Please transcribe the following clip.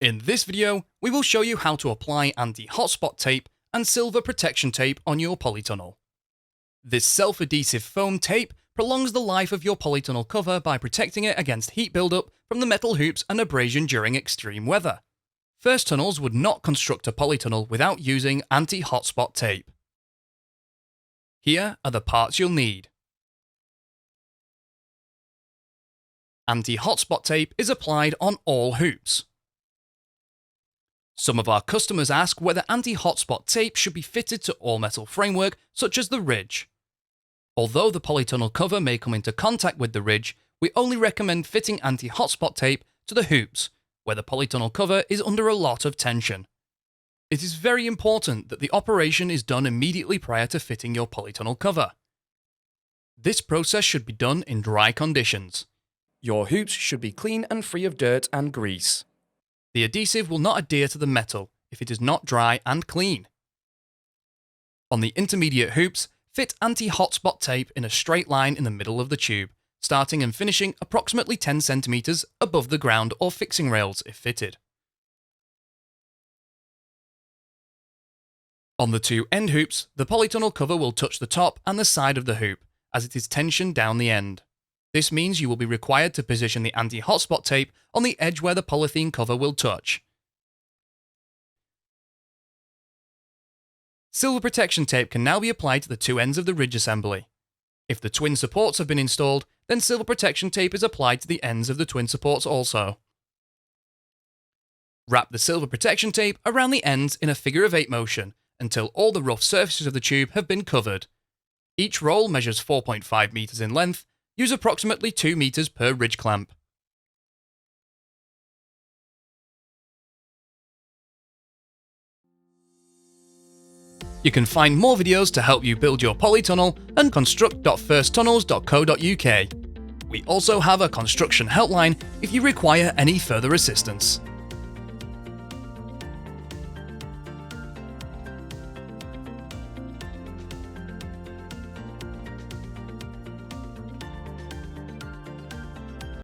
In this video, we will show you how to apply anti-hotspot tape and silver protection tape on your polytunnel. This self-adhesive foam tape prolongs the life of your polytunnel cover by protecting it against heat buildup from the metal hoops and abrasion during extreme weather. First tunnels would not construct a polytunnel without using anti-hotspot tape. Here are the parts you'll need. Anti-hotspot tape is applied on all hoops. Some of our customers ask whether anti-hotspot tape should be fitted to all metal framework such as the ridge. Although the polytunnel cover may come into contact with the ridge, we only recommend fitting anti-hotspot tape to the hoops, where the polytunnel cover is under a lot of tension. It is very important that the operation is done immediately prior to fitting your polytunnel cover. This process should be done in dry conditions. Your hoops should be clean and free of dirt and grease. The adhesive will not adhere to the metal if it is not dry and clean. On the intermediate hoops, fit anti-hotspot tape in a straight line in the middle of the tube, starting and finishing approximately 10 cm above the ground or fixing rails if fitted. On the two end hoops, the polytunnel cover will touch the top and the side of the hoop, as it is tensioned down the end. This means you will be required to position the anti-hotspot tape on the edge where the polythene cover will touch. Silver protection tape can now be applied to the two ends of the ridge assembly. If the twin supports have been installed, then silver protection tape is applied to the ends of the twin supports also. Wrap the silver protection tape around the ends in a figure of 8 motion until all the rough surfaces of the tube have been covered. Each roll measures 4.5 meters in length. Use approximately 2 meters per ridge clamp. You can find more videos to help you build your polytunnel and construct.firsttunnels.co.uk. We also have a construction helpline if you require any further assistance.